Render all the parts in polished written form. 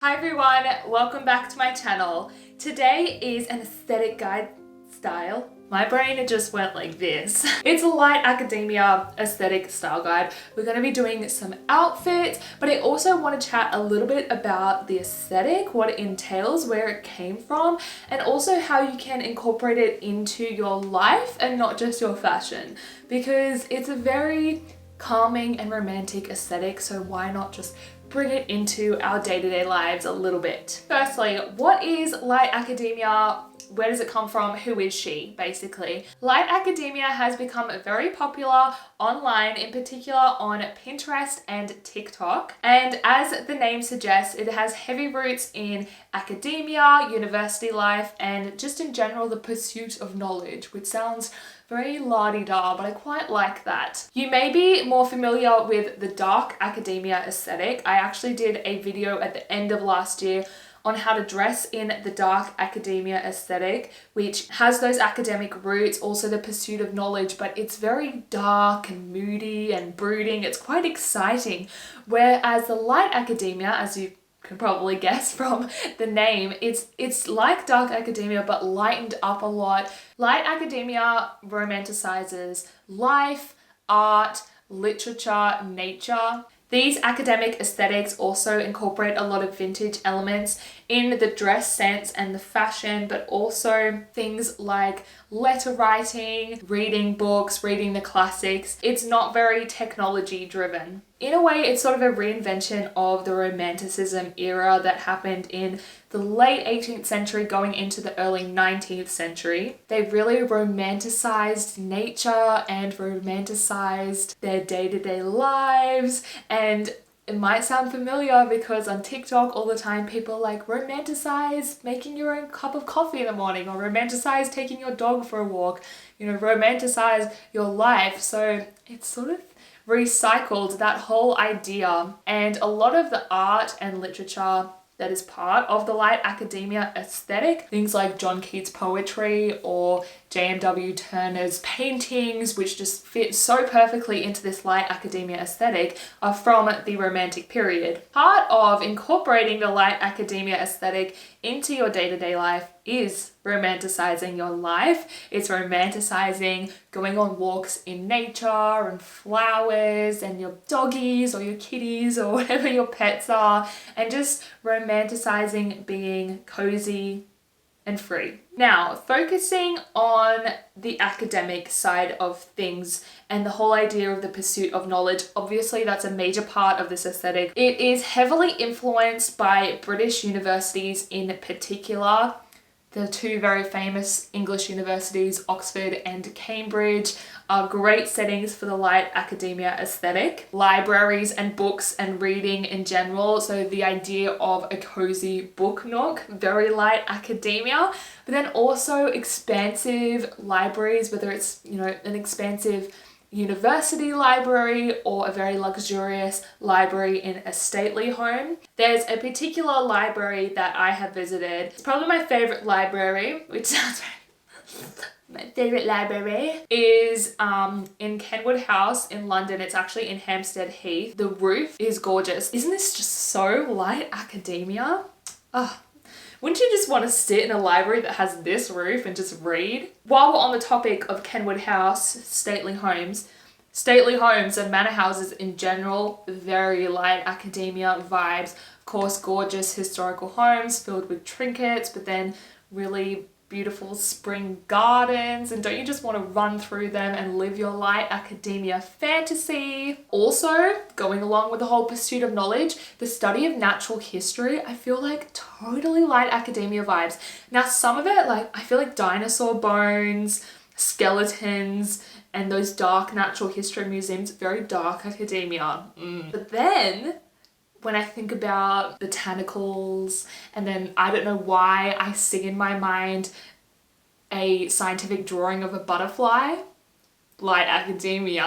Hi everyone, welcome back to my channel. Today is an aesthetic guide style. My brain just went like this. It's a light academia aesthetic style guide. We're going to be doing some outfits, but I also want to chat a little bit about the aesthetic, what it entails, where it came from, and also how you can incorporate it into your life and not just your fashion, because it's a very calming and romantic aesthetic, so why not just bring it into our day-to-day lives a little bit. Firstly, what is light academia? Where does it come from? Who is she, basically? Light academia has become very popular online, in particular on Pinterest and TikTok. And as the name suggests, it has heavy roots in academia, university life, and just in general, the pursuit of knowledge, which sounds very la-di-da, but I quite like that. You may be more familiar with the dark academia aesthetic. I actually did a video at the end of last year on how to dress in the dark academia aesthetic, which has those academic roots, also the pursuit of knowledge, but it's very dark and moody and brooding. It's quite exciting. Whereas the light academia, as you can probably guess from the name, it's like dark academia but lightened up a lot. Light academia romanticizes life, art, literature, nature. These academic aesthetics also incorporate a lot of vintage elements in the dress sense and the fashion, but also things like letter writing, reading books, reading the classics. It's not very technology driven. In a way, it's sort of a reinvention of the Romanticism era that happened in the late 18th century going into the early 19th century. They really romanticized nature and romanticized their day-to-day lives, and it might sound familiar because on TikTok all the time people like romanticize making your own cup of coffee in the morning, or romanticize taking your dog for a walk, romanticize your life. So it's sort of recycled that whole idea, and a lot of the art and literature that is part of the light academia aesthetic, things like John Keats' poetry or J.M.W. Turner's paintings, which just fit so perfectly into this light academia aesthetic, are from the Romantic period. Part of incorporating the light academia aesthetic into your day-to-day life is romanticizing your life. It's romanticizing going on walks in nature and flowers and your doggies or your kitties or whatever your pets are, and just romanticizing being cozy and free. Now, focusing on the academic side of things and the whole idea of the pursuit of knowledge, obviously that's a major part of this aesthetic. It is heavily influenced by British universities in particular. The two very famous English universities, Oxford and Cambridge, are great settings for the light academia aesthetic. Libraries and books and reading in general, so the idea of a cozy book nook, very light academia, but then also expansive libraries, whether it's, an expansive university library or a very luxurious library in a stately home. There's a particular library that I have visited. It's probably my favorite library, which sounds my favorite library is in Kenwood House in London. It's actually in Hampstead Heath. The roof is gorgeous. Isn't this just so light academia? Wouldn't you just want to sit in a library that has this roof and just read? While we're on the topic of Kenwood House, stately homes and manor houses in general, very light academia vibes. Of course, gorgeous historical homes filled with trinkets, but then really beautiful spring gardens, and don't you just want to run through them and live your light academia fantasy? Also, going along with the whole pursuit of knowledge, the study of natural history, I feel like totally light academia vibes. Now, some of it, I feel like dinosaur bones, skeletons, and those dark natural history museums, very dark academia. But then when I think about botanicals, and then I don't know why I see in my mind a scientific drawing of a butterfly, light academia.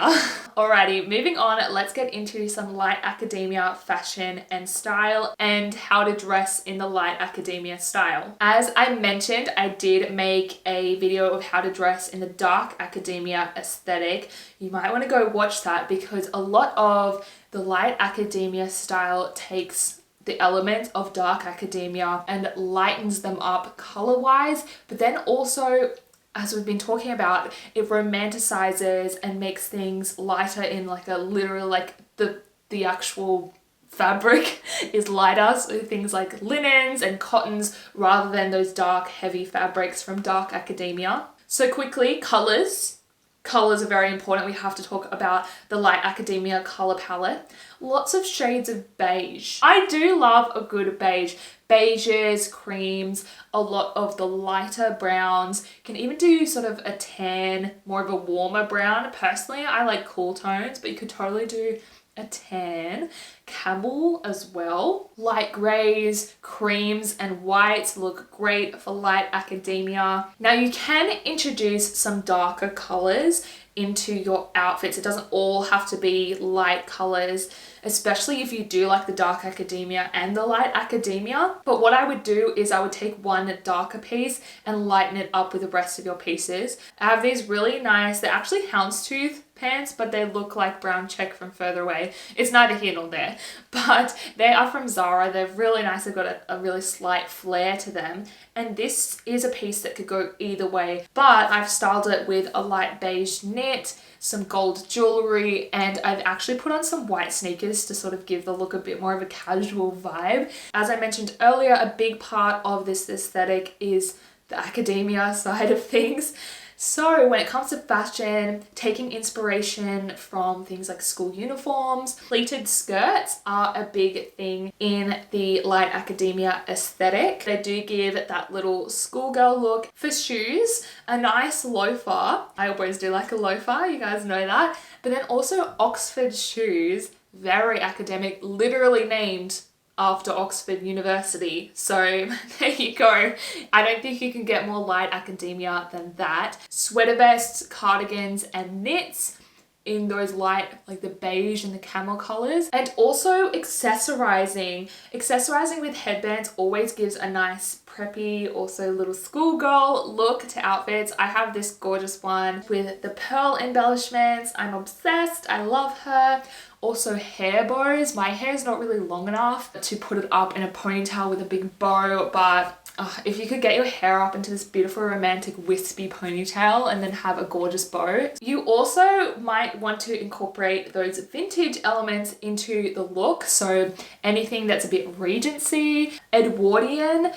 Alrighty, moving on, let's get into some light academia fashion and style and how to dress in the light academia style. As I mentioned, I did make a video of how to dress in the dark academia aesthetic. You might want to go watch that because a lot of the light academia style takes the elements of dark academia and lightens them up color-wise, but then also, as we've been talking about, it romanticizes and makes things lighter in like a literal, like the actual fabric is lighter, so things like linens and cottons rather than those dark heavy fabrics from dark academia. So quickly, colors. Colors are very important. We have to talk about the light academia color palette. Lots of shades of beige. I do love a good beige. Beiges, creams, a lot of the lighter browns. You can even do sort of a tan, more of a warmer brown. Personally, I like cool tones, but you could totally do a tan. Camel as well. Light grays, creams and whites look great for light academia. Now you can introduce some darker colors into your outfits. It doesn't all have to be light colors, especially if you do like the dark academia and the light academia. But what I would do is I would take one darker piece and lighten it up with the rest of your pieces. I have these really nice, they're actually houndstooth pants, but they look like brown check from further away. It's neither here nor there, but they are from Zara. They're really nice. They've got a really slight flare to them. And this is a piece that could go either way, but I've styled it with a light beige knit, some gold jewelry, and I've actually put on some white sneakers to sort of give the look a bit more of a casual vibe. As I mentioned earlier, a big part of this aesthetic is the academia side of things. So when it comes to fashion, taking inspiration from things like school uniforms, pleated skirts are a big thing in the light academia aesthetic. They do give that little schoolgirl look. For shoes, a nice loafer. I always do like a loafer, you guys know that. But then also Oxford shoes, very academic, literally named after Oxford University. So there you go. I don't think you can get more light academia than that. Sweater vests, cardigans, and knits in those light, like the beige and the camel colors. And also accessorizing. Accessorizing with headbands always gives a nice preppy, also little schoolgirl look to outfits. I have this gorgeous one with the pearl embellishments. I'm obsessed. I love her. Also hair bows. My hair is not really long enough to put it up in a ponytail with a big bow, but if you could get your hair up into this beautiful romantic wispy ponytail and then have a gorgeous bow. You also might want to incorporate those vintage elements into the look. So anything that's a bit Regency, Edwardian,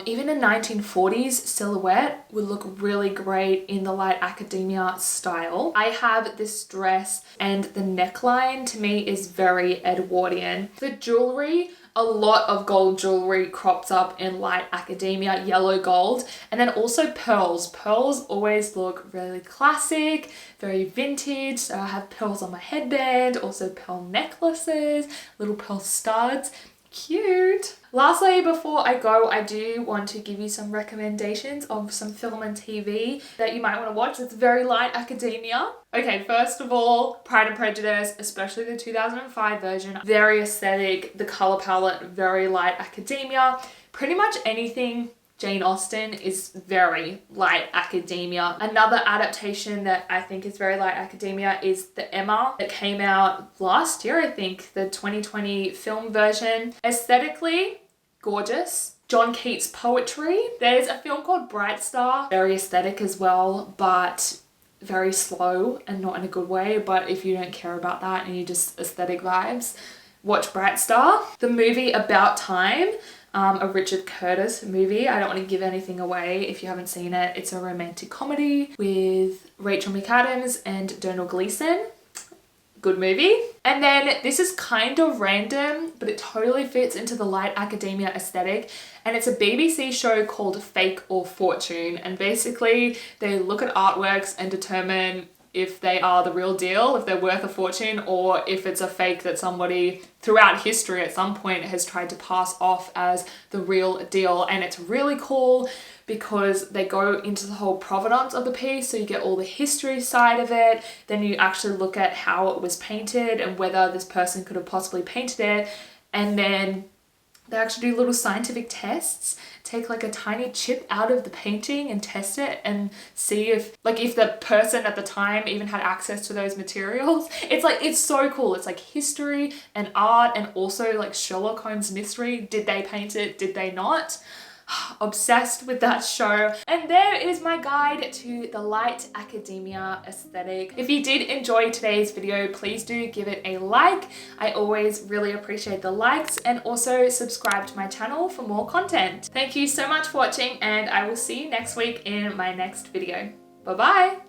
even a 1940s silhouette would look really great in the light academia style. I have this dress and the neckline to me is very Edwardian. The jewelry, a lot of gold jewelry crops up in light academia, yellow gold, and then also pearls. Pearls always look really classic, very vintage. So I have pearls on my headband, also pearl necklaces, little pearl studs. Cute. Lastly, before I go, I do want to give you some recommendations of some film and TV that you might want to watch. It's very light academia. Okay, first of all, Pride and Prejudice, especially the 2005 version. Very aesthetic, the color palette, very light academia. Pretty much anything Jane Austen is very light academia. Another adaptation that I think is very light academia is the Emma that came out last year, I think, the 2020 film version. Aesthetically, gorgeous. John Keats' poetry. There's a film called Bright Star, very aesthetic as well, but very slow and not in a good way. But if you don't care about that and you just aesthetic vibes, watch Bright Star. The movie About Time, a Richard Curtis movie. I don't want to give anything away if you haven't seen it. It's a romantic comedy with Rachel McAdams and Donald Gleason. Good movie. And then this is kind of random, but it totally fits into the light academia aesthetic. And it's a BBC show called Fake or Fortune. And basically they look at artworks and determine if they are the real deal, if they're worth a fortune, or if it's a fake that somebody throughout history at some point has tried to pass off as the real deal. And it's really cool because they go into the whole provenance of the piece, so you get all the history side of it. Then you actually look at how it was painted and whether this person could have possibly painted it. And then They actually do little scientific tests, take like a tiny chip out of the painting and test it and see if the person at the time even had access to those materials. It's so cool. It's like history and art and also like Sherlock Holmes mystery. Did they paint it? Did they not? Obsessed with that show. And there is my guide to the light academia aesthetic. If you did enjoy today's video, please do give it a like. I always really appreciate the likes, and also subscribe to my channel for more content. Thank you so much for watching, and I will see you next week in my next video. Bye bye.